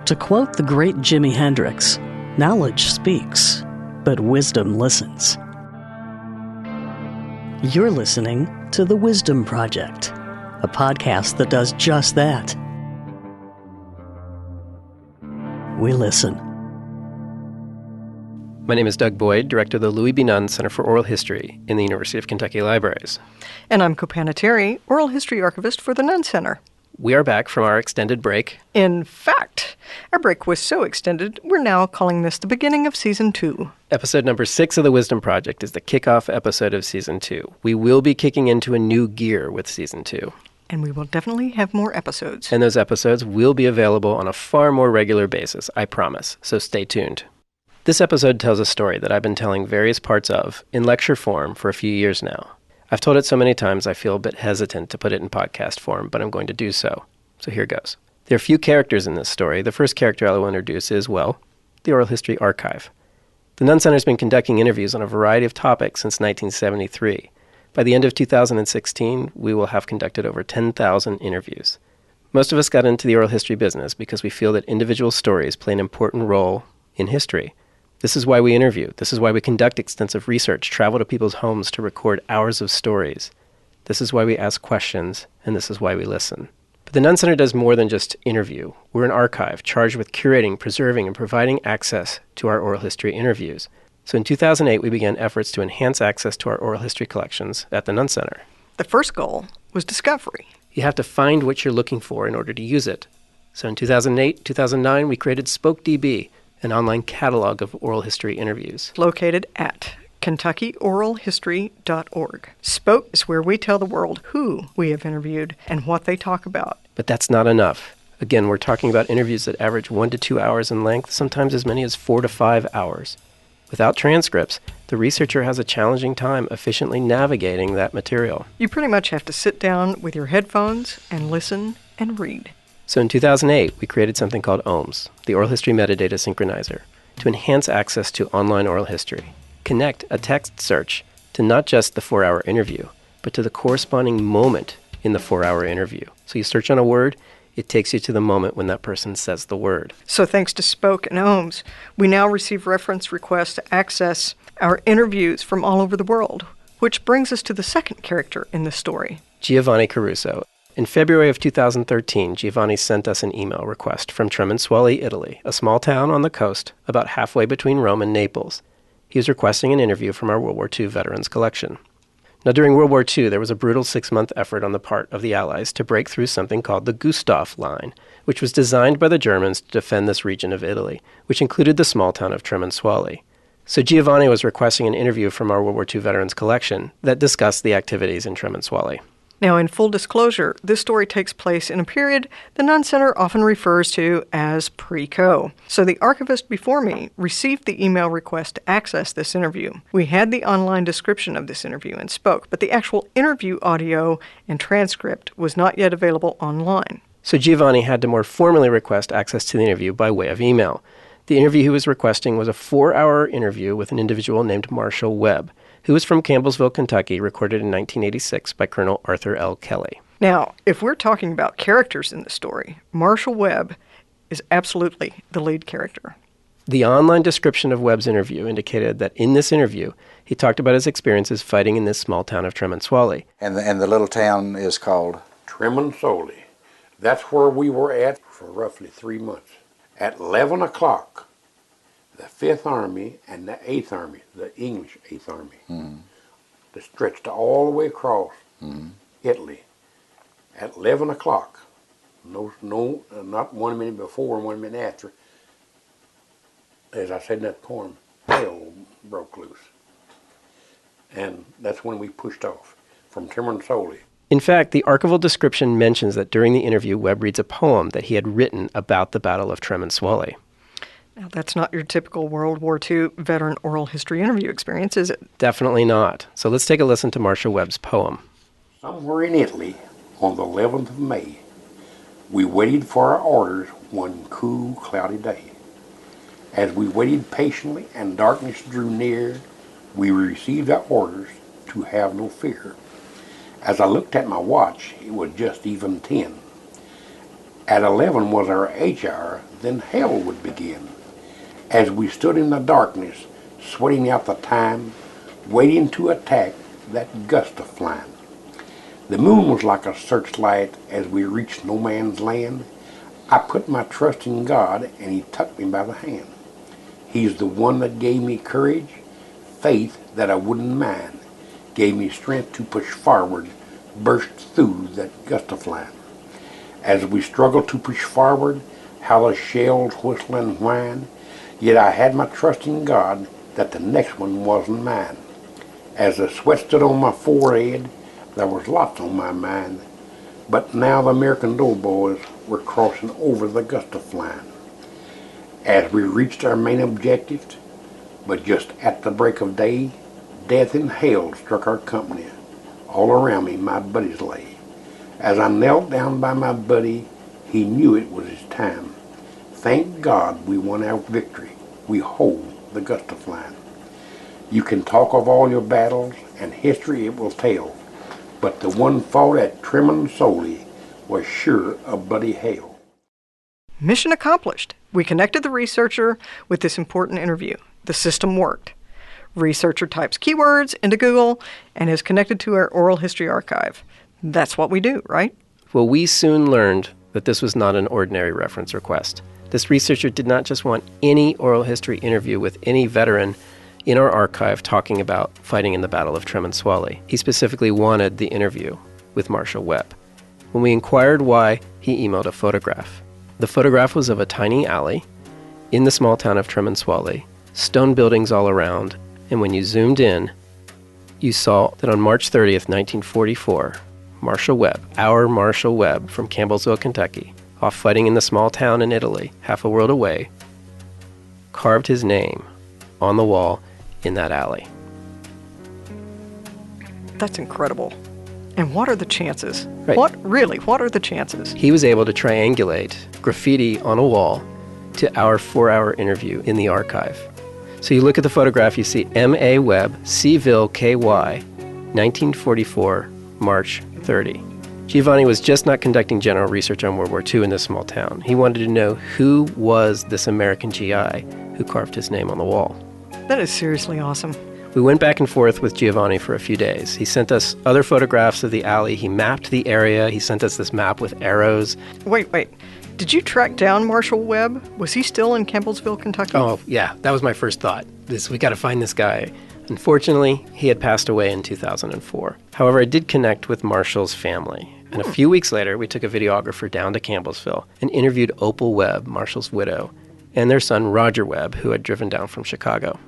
To quote the great Jimi Hendrix, knowledge speaks, but wisdom listens. You're listening to The Wisdom Project, a podcast that does just that. We listen. My name is Doug Boyd, Director of the Louis B. Nunn Center for Oral History in the University of Kentucky Libraries. And I'm Kopana Terry, Oral History Archivist for the Nunn Center. We are back from our extended break. In fact, our break was so extended, we're now calling this the beginning of Season 2. Episode number 6 of The Wisdom Project is the kickoff episode of Season 2. We will be kicking into a new gear with Season 2. And we will definitely have more episodes. And those episodes will be available on a far more regular basis, I promise, so stay tuned. This episode tells a story that I've been telling various parts of in lecture form for a few years now. I've told it so many times I feel a bit hesitant to put it in podcast form, but I'm going to do so. So here goes. There are few characters in this story. The first character I will introduce is, well, the Oral History Archive. The Nunn Center has been conducting interviews on a variety of topics since 1973. By the end of 2016, we will have conducted over 10,000 interviews. Most of us got into the oral history business because we feel that individual stories play an important role in history. This is why we interview. This is why we conduct extensive research, travel to people's homes to record hours of stories. This is why we ask questions, and this is why we listen. But the Nunn Center does more than just interview. We're an archive charged with curating, preserving, and providing access to our oral history interviews. So in 2008, we began efforts to enhance access to our oral history collections at the Nunn Center. The first goal was discovery. You have to find what you're looking for in order to use it. So in 2008, 2009, we created SpokeDB, an online catalog of oral history interviews. Located at KentuckyOralHistory.org. Spoke is where we tell the world who we have interviewed and what they talk about. But that's not enough. Again, we're talking about interviews that average 1 to 2 hours in length, sometimes as many as 4 to 5 hours. Without transcripts, the researcher has a challenging time efficiently navigating that material. You pretty much have to sit down with your headphones and listen and read. So in 2008, we created something called OHMS, the Oral History Metadata Synchronizer, to enhance access to online oral history. Connect a text search to not just the 4-hour interview, but to the corresponding moment in the 4-hour interview. So you search on a word, it takes you to the moment when that person says the word. So thanks to Spoke and OHMS, we now receive reference requests to access our interviews from all over the world, which brings us to the second character in the story. Giovanni Caruso. In February of 2013, Giovanni sent us an email request from Tremensuoli, Italy, a small town on the coast about halfway between Rome and Naples. He was requesting an interview from our World War II veterans collection. Now, during World War II, there was a brutal 6-month effort on the part of the Allies to break through something called the Gustav Line, which was designed by the Germans to defend this region of Italy, which included the small town of Tremensuoli. So Giovanni was requesting an interview from our World War II veterans collection that discussed the activities in Tremensuoli. Now, in full disclosure, this story takes place in a period the Nunn Center often refers to as pre-Co. So the archivist before me received the email request to access this interview. We had the online description of this interview and Spoke, but the actual interview audio and transcript was not yet available online. So Giovanni had to more formally request access to the interview by way of email. The interview he was requesting was a 4-hour interview with an individual named Marshall Webb, who was from Campbellsville, Kentucky, recorded in 1986 by Colonel Arthur L. Kelly. Now, if we're talking about characters in the story, Marshall Webb is absolutely the lead character. The online description of Webb's interview indicated that in this interview, he talked about his experiences fighting in this small town of Tremensuoli. And the little town is called? Tremensuoli. That's where we were at for roughly 3 months. At 11 o'clock, the 5th Army and the 8th Army, the English 8th Army, they stretched all the way across Italy. At 11 o'clock, not 1 minute before and 1 minute after, as I said in that poem, hell broke loose. And that's when we pushed off from Tremensuoli. In fact, the archival description mentions that during the interview, Webb reads a poem that he had written about the Battle of Tremensuoli. Now, that's not your typical World War II veteran oral history interview experience, is it? Definitely not. So let's take a listen to Marshall Webb's poem. Somewhere in Italy, on the 11th of May, we waited for our orders one cool, cloudy day. As we waited patiently and darkness drew near, we received our orders to have no fear. As I looked at my watch, it was just even 10. At 11 was our H hour, then hell would begin. As we stood in the darkness, sweating out the time, waiting to attack that gust of flame. The moon was like a searchlight as we reached no man's land. I put my trust in God, and He took me by the hand. He's the one that gave me courage, faith that I wouldn't mind, gave me strength to push forward, burst through that gust of flame. As we struggled to push forward, how the shells whistle and whine, yet I had my trust in God that the next one wasn't mine. As the sweat stood on my forehead, there was lots on my mind, but now the American doughboys were crossing over the gust of flame. As we reached our main objective, but just at the break of day, death and hell struck our company. All around me my buddies lay. As I knelt down by my buddy, he knew it was his time. Thank God we won our victory. We hold the gust of flame. You can talk of all your battles, and history it will tell, but the one fought at Tremensuoli was sure a bloody hell. Mission accomplished. We connected the researcher with this important interview. The system worked. Researcher types keywords into Google and is connected to our oral history archive. That's what we do, right? Well, we soon learned that this was not an ordinary reference request. This researcher did not just want any oral history interview with any veteran in our archive talking about fighting in the Battle of Tremensuoli. He specifically wanted the interview with Marshall Webb. When we inquired why, he emailed a photograph. The photograph was of a tiny alley in the small town of Tremensuoli, stone buildings all around, and when you zoomed in, you saw that on March 30th, 1944, Marshall Webb, our Marshall Webb from Campbellsville, Kentucky, off fighting in the small town in Italy, half a world away, carved his name on the wall in that alley. That's incredible. And what are the chances? Right. What are the chances? He was able to triangulate graffiti on a wall to our 4-hour interview in the archive. So you look at the photograph, you see M.A. Webb, Seville, KY, 1944, March 30. Giovanni was just not conducting general research on World War II in this small town. He wanted to know who was this American GI who carved his name on the wall. That is seriously awesome. We went back and forth with Giovanni for a few days. He sent us other photographs of the alley. He mapped the area. He sent us this map with arrows. Wait. Did you track down Marshall Webb? Was he still in Campbellsville, Kentucky? Oh, yeah. That was my first thought. We got to find this guy. Unfortunately, he had passed away in 2004. However, I did connect with Marshall's family. And a few weeks later, we took a videographer down to Campbellsville and interviewed Opal Webb, Marshall's widow, and their son Roger Webb, who had driven down from Chicago.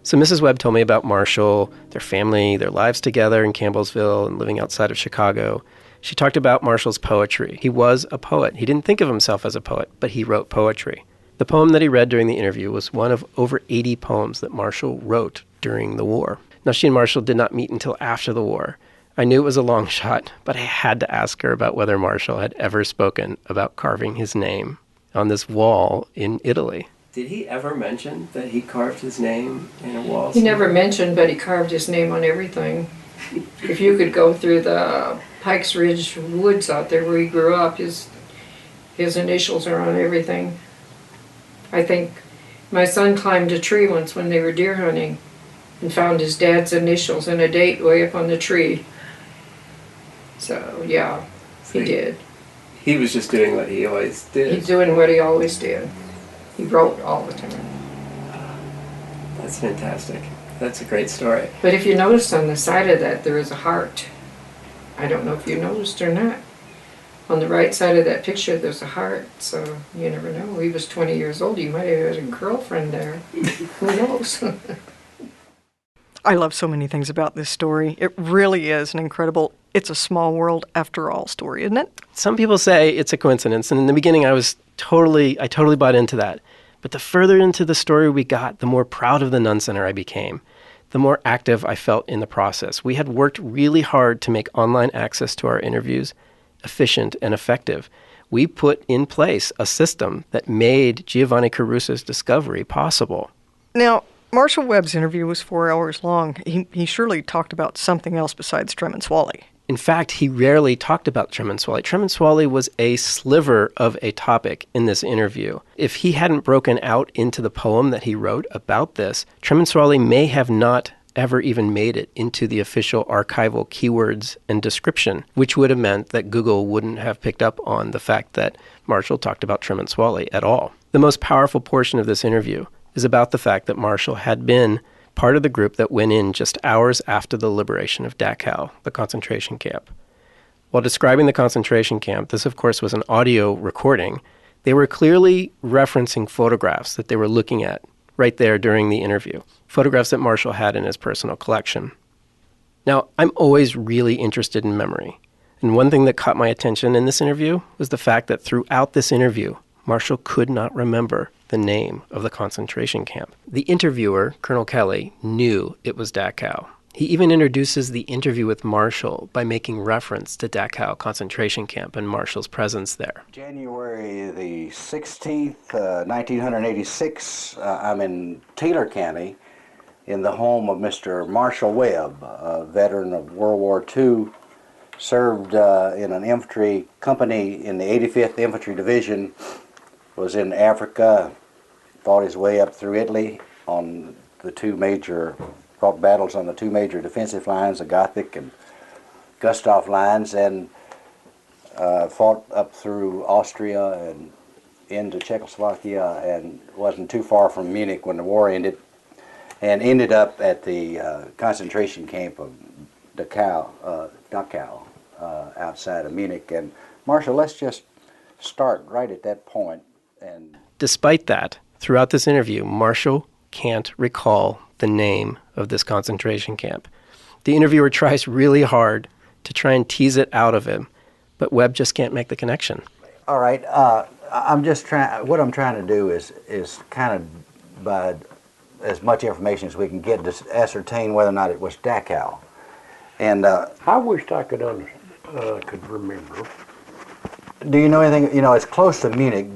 So Mrs. Webb told me about Marshall, their family, their lives together in Campbellsville and living outside of Chicago. She talked about Marshall's poetry. He was a poet. He didn't think of himself as a poet, but he wrote poetry. The poem that he read during the interview was one of over 80 poems that Marshall wrote during the war. Now, she and Marshall did not meet until after the war. I knew it was a long shot, but I had to ask her about whether Marshall had ever spoken about carving his name on this wall in Italy. Did he ever mention that he carved his name in a wall? He never mentioned, but he carved his name on everything. If you could go through the Pikes Ridge woods out there where he grew up, his initials are on everything. I think my son climbed a tree once when they were deer hunting and found his dad's initials and a date way up on the tree. So, yeah, he did. He was just doing what he always did. He's doing what he always did. He wrote all the time. That's fantastic. That's a great story. But if you notice on the side of that, there is a heart. I don't know if you noticed or not. On the right side of that picture, there's a heart, so you never know. He was 20 years old. He might have had a girlfriend there. Who knows? I love so many things about this story. It really is an incredible, it's a small world after all story, isn't it? Some people say it's a coincidence, and in the beginning I totally bought into that. But the further into the story we got, the more proud of the Nunn Center I became, the more active I felt in the process. We had worked really hard to make online access to our interviews efficient and effective. We put in place a system that made Giovanni Caruso's discovery possible. Now, Marshall Webb's interview was 4 hours long. He surely talked about something else besides Tremensuoli. In fact, he rarely talked about Tremensuoli. Tremensuoli was a sliver of a topic in this interview. If he hadn't broken out into the poem that he wrote about this, Tremensuoli may have not ever even made it into the official archival keywords and description, which would have meant that Google wouldn't have picked up on the fact that Marshall talked about Tremensuoli at all. The most powerful portion of this interview is about the fact that Marshall had been part of the group that went in just hours after the liberation of Dachau, the concentration camp. While describing the concentration camp, this of course was an audio recording, they were clearly referencing photographs that they were looking at right there during the interview, photographs that Marshall had in his personal collection. Now, I'm always really interested in memory, and one thing that caught my attention in this interview was the fact that throughout this interview, Marshall could not remember the name of the concentration camp. The interviewer, Colonel Kelly, knew it was Dachau. He even introduces the interview with Marshall by making reference to Dachau concentration camp and Marshall's presence there. January the 16th, 1986, I'm in Taylor County in the home of Mr. Marshall Webb, a veteran of World War II, served in an infantry company in the 85th Infantry Division, was in Africa, fought his way up through Italy on fought battles on the two major defensive lines, the Gothic and Gustav lines, and fought up through Austria and into Czechoslovakia, and wasn't too far from Munich when the war ended, and ended up at the concentration camp of Dachau, outside of Munich. And Marsha, let's just start right at that point. And despite that, throughout this interview, Marshall can't recall the name of this concentration camp. The interviewer tries really hard to try and tease it out of him, but Webb just can't make the connection. All right, what I'm trying to do is kind of, by as much information as we can get, to ascertain whether or not it was Dachau. And I wished I could remember. Do you know anything? You know, it's close to Munich.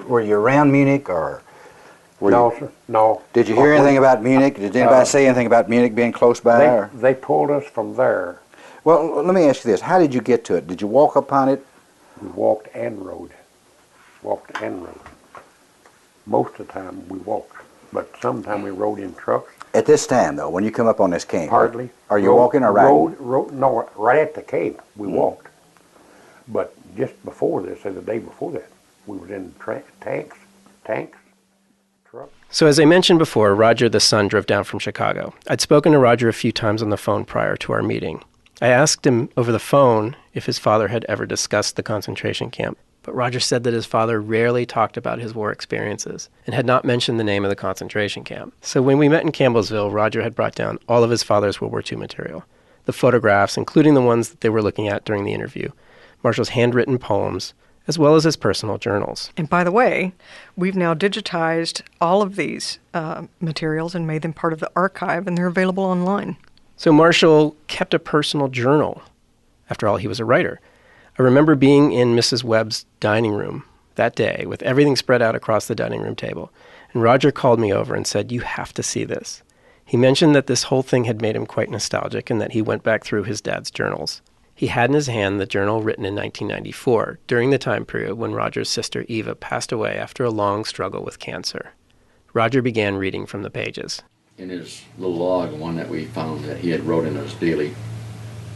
Were you around Munich, or? No, sir. No. Did you hear anything about Munich? Did anybody say anything about Munich being close by? They pulled us from there. Well, let me ask you this: how did you get to it? Did you walk upon it? We walked and rode. Most of the time we walked, but sometimes we rode in trucks. At this time, though, when you come up on this camp, hardly. Are you walking or riding? No, right at the camp we walked. But just before this, or the day before that, we were in tanks, trucks. So as I mentioned before, Roger the son drove down from Chicago. I'd spoken to Roger a few times on the phone prior to our meeting. I asked him over the phone if his father had ever discussed the concentration camp, but Roger said that his father rarely talked about his war experiences and had not mentioned the name of the concentration camp. So when we met in Campbellsville, Roger had brought down all of his father's World War II material, the photographs, including the ones that they were looking at during the interview, Marshall's handwritten poems, as well as his personal journals. And by the way, we've now digitized all of these materials and made them part of the archive, and they're available online. So Marshall kept a personal journal. After all, he was a writer. I remember being in Mrs. Webb's dining room that day with everything spread out across the dining room table, and Roger called me over and said, "You have to see this." He mentioned that this whole thing had made him quite nostalgic and that he went back through his dad's journals. He had in his hand the journal written in 1994, during the time period when Roger's sister Eva passed away after a long struggle with cancer. Roger began reading from the pages. In his little log, one that we found that he had wrote in his daily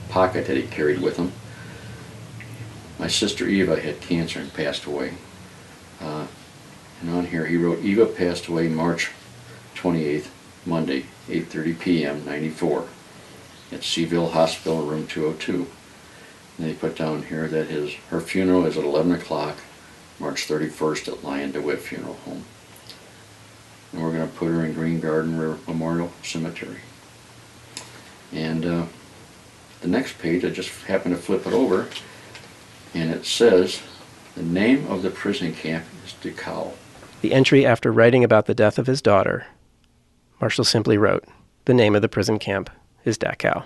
pocket that he carried with him, my sister Eva had cancer and passed away. And on here he wrote, "Eva passed away March 28th, Monday, 8:30 p.m., 94, at Seaville Hospital, room 202. And they put down here that her funeral is at 11 o'clock, March 31st at Lyon DeWitt Funeral Home. And we're going to put her in Green Garden Memorial Cemetery." And the next page, I just happened to flip it over, and it says, "The name of the prison camp is Dachau." The entry after writing about the death of his daughter, Marshall simply wrote, "The name of the prison camp is Dachau."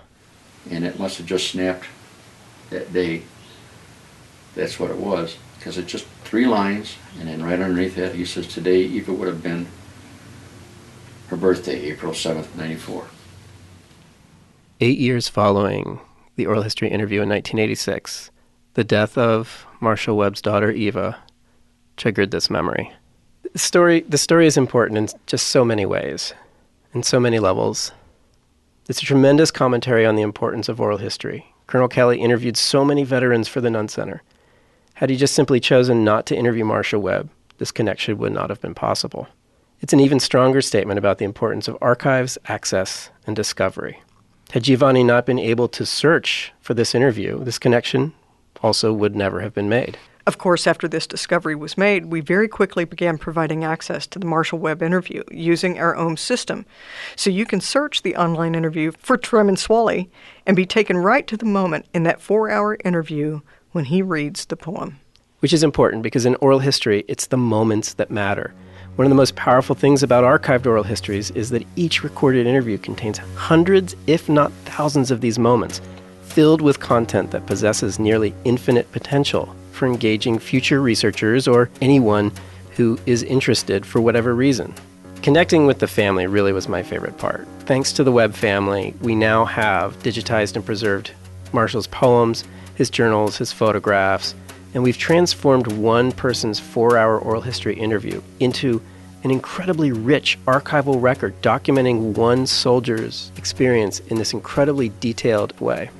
And it must have just snapped that day. That's what it was, because it's just 3 lines, and then right underneath that he says, "Today Eva would have been her birthday, April 7th, 94. 8 years following the oral history interview in 1986, the death of Marshall Webb's daughter, Eva, triggered this memory. The story is important in just so many ways, in so many levels. It's a tremendous commentary on the importance of oral history. Colonel Kelly interviewed so many veterans for the Nunn Center. Had he just simply chosen not to interview Marshall Webb, this connection would not have been possible. It's an even stronger statement about the importance of archives, access, and discovery. Had Giovanni not been able to search for this interview, this connection also would never have been made. Of course, after this discovery was made, we very quickly began providing access to the Marshall Webb interview using our own system. So you can search the online interview for Tremensuoli and be taken right to the moment in that 4-hour interview when he reads the poem. Which is important because in oral history, it's the moments that matter. One of the most powerful things about archived oral histories is that each recorded interview contains hundreds, if not thousands, of these moments, filled with content that possesses nearly infinite potential for engaging future researchers or anyone who is interested for whatever reason. Connecting with the family really was my favorite part. Thanks to the Webb family, we now have digitized and preserved Marshall's poems, his journals, his photographs, and we've transformed one person's 4-hour oral history interview into an incredibly rich archival record documenting one soldier's experience in this incredibly detailed way.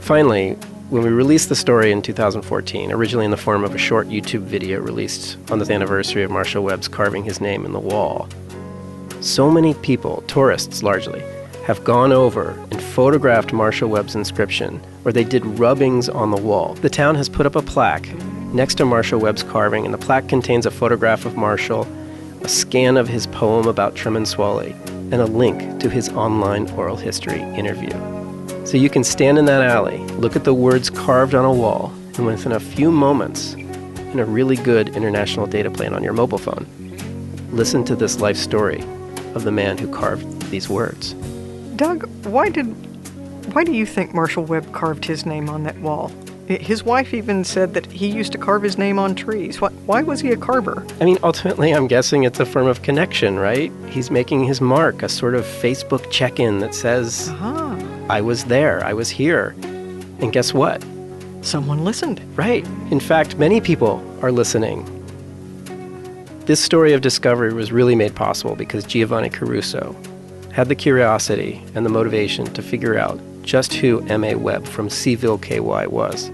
Finally, when we released the story in 2014, originally in the form of a short YouTube video released on the anniversary of Marshall Webb's carving his name in the wall, so many people, tourists largely, have gone over and photographed Marshall Webb's inscription, or they did rubbings on the wall. The town has put up a plaque next to Marshall Webb's carving, and the plaque contains a photograph of Marshall, a scan of his poem about Tremensuoli, and a link to his online oral history interview. So you can stand in that alley, look at the words carved on a wall, and within a few moments, in a really good international data plane on your mobile phone, listen to this life story of the man who carved these words. Doug, why do you think Marshall Webb carved his name on that wall? His wife even said that he used to carve his name on trees. Why was he a carver? I mean, ultimately, I'm guessing it's a form of connection, right? He's making his mark, a sort of Facebook check-in that says, I was there, I was here. And guess what? Someone listened. Right. In fact, many people are listening. This story of discovery was really made possible because Giovanni Caruso had the curiosity and the motivation to figure out just who M.A. Webb from Seaville, KY was.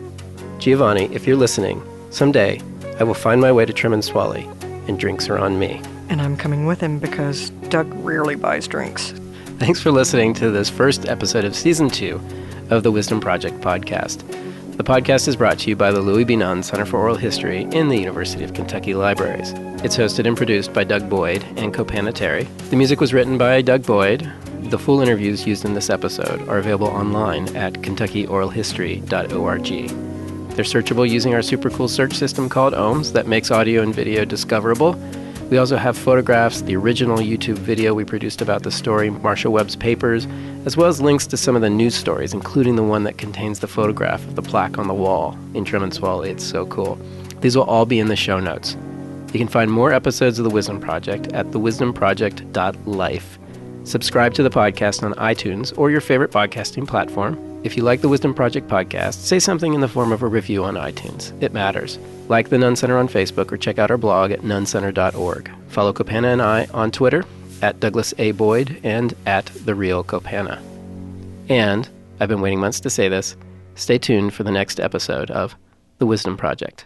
Giovanni, if you're listening, someday I will find my way to Tremensuoli and drinks are on me. And I'm coming with him because Doug rarely buys drinks. Thanks for listening to this first episode of Season 2 of the Wisdom Project podcast. The podcast is brought to you by the Louis B. Nunn Center for Oral History in the University of Kentucky Libraries. It's hosted and produced by Doug Boyd and Copanna Terry. The music was written by Doug Boyd. The full interviews used in this episode are available online at KentuckyOralHistory.org. They're searchable using our super cool search system called OHMS that makes audio and video discoverable. We also have photographs, the original YouTube video we produced about the story, Marshall Webb's papers, as well as links to some of the news stories, including the one that contains the photograph of the plaque on the wall in Tremensuoli. It's so cool. These will all be in the show notes. You can find more episodes of The Wisdom Project at thewisdomproject.life. Subscribe to the podcast on iTunes or your favorite podcasting platform. If you like the Wisdom Project podcast, say something in the form of a review on iTunes. It matters. Like the Nunn Center on Facebook or check out our blog at nunncenter.org. Follow Copanna and I on Twitter at Douglas A. Boyd and at The Real Copanna. And, I've been waiting months to say this, stay tuned for the next episode of The Wisdom Project.